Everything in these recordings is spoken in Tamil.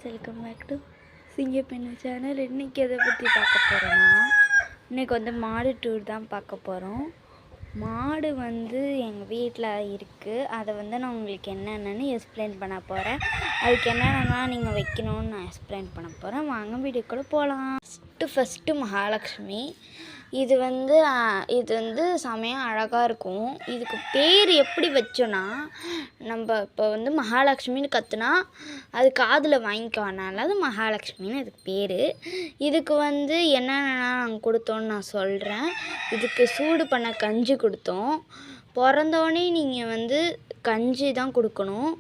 Welcome back to Singappennu channel. இன்றைக்கி எதை பற்றி பார்க்க போகிறோன்னா, இன்றைக்கி வந்து மாடு டூர் தான் பார்க்க போகிறோம். மாடு வந்து எங்கள் வீட்டில் இருக்குது. அதை வந்து நான் உங்களுக்கு என்னென்னு எக்ஸ்பிளைன் பண்ண போகிறேன். அதுக்கு என்னென்னா நீங்கள் வைக்கணும்னு நான் எக்ஸ்பிளைன் பண்ண போகிறேன். வாங்க வீடியோக்குள்ளே போகலாம். ஃபஸ்ட்டு மகாலட்சுமி. இது வந்து செமையாக அழகாக இருக்கும். இதுக்கு பேர் எப்படி வச்சோன்னா, நம்ம இப்போ வந்து மகாலட்சுமின்னு கற்றுனா அது காதில் வாங்கிக்குவானால அது மகாலட்சுமின்னு இதுக்கு பேர். இதுக்கு வந்து என்னென்ன நாங்கள் கொடுத்தோன்னு நான் சொல்கிறேன். இதுக்கு சூடு பண்ண கஞ்சி கொடுத்தோம். பிறந்தோடனே நீங்கள் வந்து கஞ்சி தான் கொடுக்கணும்.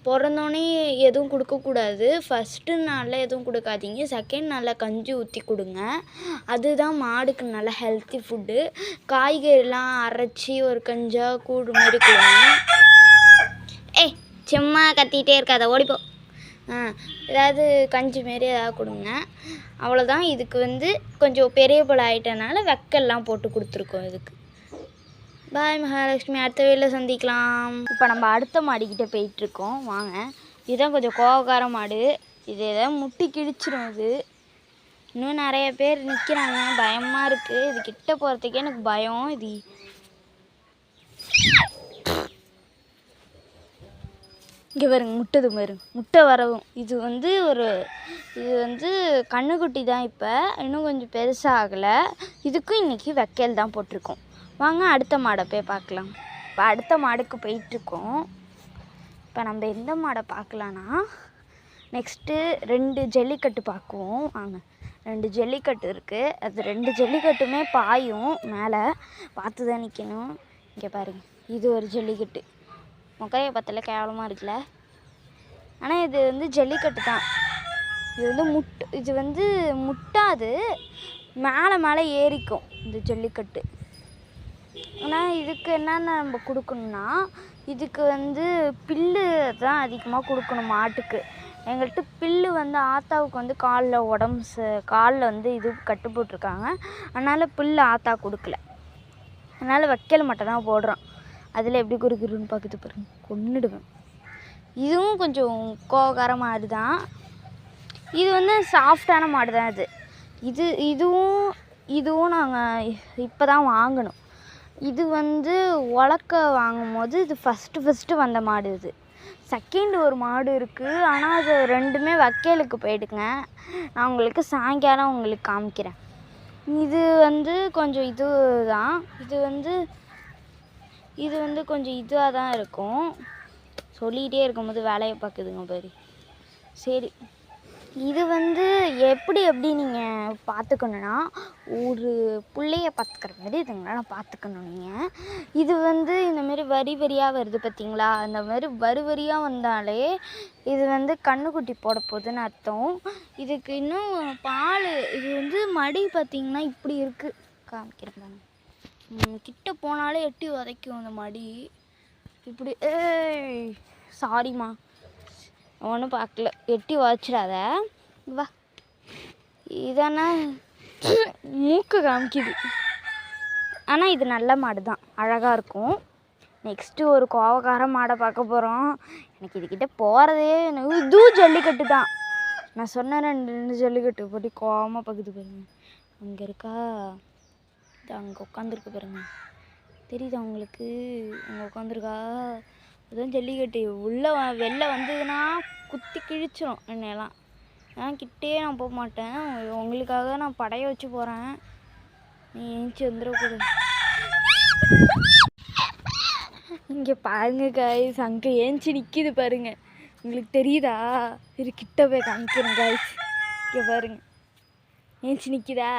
பிறந்தோடனே எதுவும் கொடுக்கக்கூடாது. ஃபஸ்ட்டு நாளில் எதுவும் கொடுக்காதீங்க. செகண்ட் நாளில் கஞ்சி ஊற்றி கொடுங்க. அதுதான் மாடுக்கு நல்ல ஹெல்த்தி ஃபுட்டு. காய்கறிலாம் அரைச்சி ஒரு கஞ்சாக கூடு மாதிரி கொடுங்க. சும்மா கத்திகிட்டே இருக்காத, ஓடிப்போ. ஏதாவது கஞ்சி மாரி ஏதாவது கொடுங்க. அவ்வளோதான். இதுக்கு வந்து கொஞ்சம் பெரிய போல் ஆகிட்டனால வெக்கெல்லாம் போட்டு கொடுத்துருக்கோம் இதுக்கு. பாய் மகாலட்சுமி, அடுத்த வீட்டில் சந்திக்கலாம். இப்போ நம்ம அடுத்த மாடிக்கிட்ட போயிட்டுருக்கோம். வாங்க. இதுதான் கொஞ்சம் கோவக்கார மாடு. இது எதாவது முட்டி கிழிச்சிடும். இது இன்னும் நிறைய பேர் நிற்கிறாங்க. பயமாக இருக்குது. இது கிட்ட போகிறதுக்கே எனக்கு பயம். இது இங்கே பாருங்க, முட்டது பாருங்க, முட்டை வரவும். இது வந்து கண்ணுக்குட்டி தான். இப்போ இன்னும் கொஞ்சம் பெருசாகலை. இதுக்கும் இன்றைக்கி வெக்கையில் தான் போட்டிருக்கோம். வாங்க அடுத்த மாடை போய் பார்க்கலாம். இப்போ அடுத்த மாடுக்கு போயிட்டுருக்கோம். இப்போ நம்ம எந்த மாடை பார்க்கலான்னா, நெக்ஸ்ட்டு 2 ஜல்லிக்கட்டு பார்க்குவோம். வாங்க. 2 ஜல்லிக்கட்டு இருக்குது. அது 2 ஜல்லிக்கட்டுமே பாயும். மேலே பார்த்து தான் நிற்கணும். இங்கே பாருங்க, இது ஒரு ஜல்லிக்கட்டு. முக்கையை பத்தல கேவலமாக இருக்குல்ல. ஆனால் இது வந்து ஜல்லிக்கட்டு தான். இது வந்து முட்டாது, மேலே ஏறிக்கும் இந்த ஜல்லிக்கட்டு. ஆனால் இதுக்கு என்னென்ன நம்ம கொடுக்கணுன்னா, இதுக்கு வந்து புல்லு தான் அதிகமாக கொடுக்கணும் மாட்டுக்கு. எங்கள்கிட்ட புல்லு வந்து ஆத்தாவுக்கு வந்து காலில் வந்து இது கட்டு போட்டிருக்காங்க. அதனால் புல்லு ஆத்தா கொடுக்கல. அதனால் வைக்கல் மட்டும் தான் போடுறோம். அதில் எப்படி குறுக்குன்னு பார்க்குது பாருங்க, கொன்னுடுவேன். இதுவும் கொஞ்சம் கோவக்கார மாடு தான். இது வந்து சாஃப்டான மாடு தான். இதுவும் நாங்கள் இப்போ தான் வாங்கணும். இது வந்து உலக்க வாங்கும் போது இது ஃபஸ்ட்டு வந்த மாடு. இது செகண்ட் ஒரு மாடு இருக்குது. ஆனால் அது ரெண்டுமே வக்கையிலுக்கு போயிடுங்க. நான் உங்களுக்கு சாயங்காலம் உங்களுக்கு காமிக்கிறேன். இது வந்து கொஞ்சம் இது தான். இது வந்து கொஞ்சம் இதாக தான் இருக்கும். சொல்லிகிட்டே இருக்கும்போது வேலையை பார்க்குதுங்க பாரு. சரி, இது வந்து எப்படி நீங்கள் பார்த்துக்கணுன்னா, ஒரு பிள்ளைய பார்த்துக்கிற மாதிரி இதுங்களாம் பார்த்துக்கணும் நீங்கள். இது வந்து இந்தமாரி வரியாக வருது பார்த்தீங்களா? அந்த மாதிரி வரியாக வந்தாலே இது வந்து கண்ணுக்குட்டி போட போகுதுன்னு அர்த்தம். இதுக்கு இன்னும் பால். இது வந்து மடி பார்த்திங்கன்னா இப்படி இருக்குது. காமிக்கிறேன் பாருங்க. கிட்ட போனாலே எட்டி உதைக்கும் அந்த மடி. இப்படி சாரிம்மா, ஒன்றும் பார்க்கல, எட்டி உதச்சிடாத. வா. இதானா மூக்கு காமிக்குது. ஆனால் இது நல்ல மாடு தான், அழகாக இருக்கும். நெக்ஸ்ட்டு ஒரு கோவக்கார மாடை பார்க்க போகிறோம். எனக்கு இதுக்கிட்ட போகிறதே இதுவும் ஜல்லிக்கட்டு தான். நான் சொன்ன 2 ஜல்லிக்கட்டு போட்டு கோவமாக பார்க்குது பாருங்க. அங்கே இருக்கா, இது அங்கே உட்காந்துருக்கு பாருங்க. தெரியுதா உங்களுக்கு? அங்கே உட்காந்துருக்கா. அதுவும் ஜல்லிக்கட்டு. வெளில வந்ததுன்னா குத்தி கிழிச்சிடும் என்னையெல்லாம். ஏன்னா கிட்டே நான் போக மாட்டேன். உங்களுக்காக நான் படைய வச்சு போகிறேன். நீ ஏஞ்சி வந்துடக்கூடாது. இங்கே பாருங்க காய்ஸ், அங்கே ஏஞ்சி நிற்கிது பாருங்க. உங்களுக்கு தெரியுதா? இது கிட்ட போய் காமிக்கிறேன் காய்ஸ். இங்கே பாருங்க, ஏஞ்சி நிற்கிதா?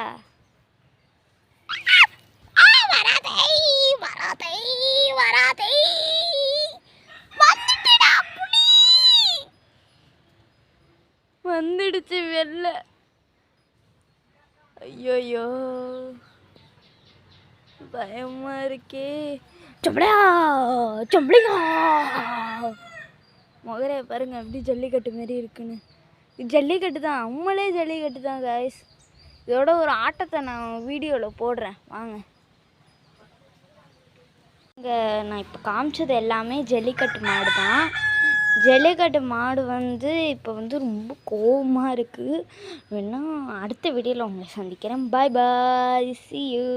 வந்துடுச்சு வெளில. ஐயோயோ, பயமா இருக்கே. சொம்பளையா முகரைய பாருங்க, எப்படி ஜல்லிக்கட்டு மாரி இருக்குன்னு. இது ஜல்லிக்கட்டு தான், அம்மளே ஜல்லிக்கட்டு தான் காய்ஸ். இதோட ஒரு ஆட்டத்தை நான் வீடியோவில் போடுறேன். வாங்க. இங்கே நான் இப்போ காமிச்சது எல்லாமே ஜல்லிக்கட்டு மாடு தான். ஜல்லிக்கட்டு மாடு வந்து இப்போ வந்து ரொம்ப கோவமாக இருக்குது. வேணா அடுத்த வீடியோவில் உங்களை சந்திக்கிறேன். பாய் பாய், see you.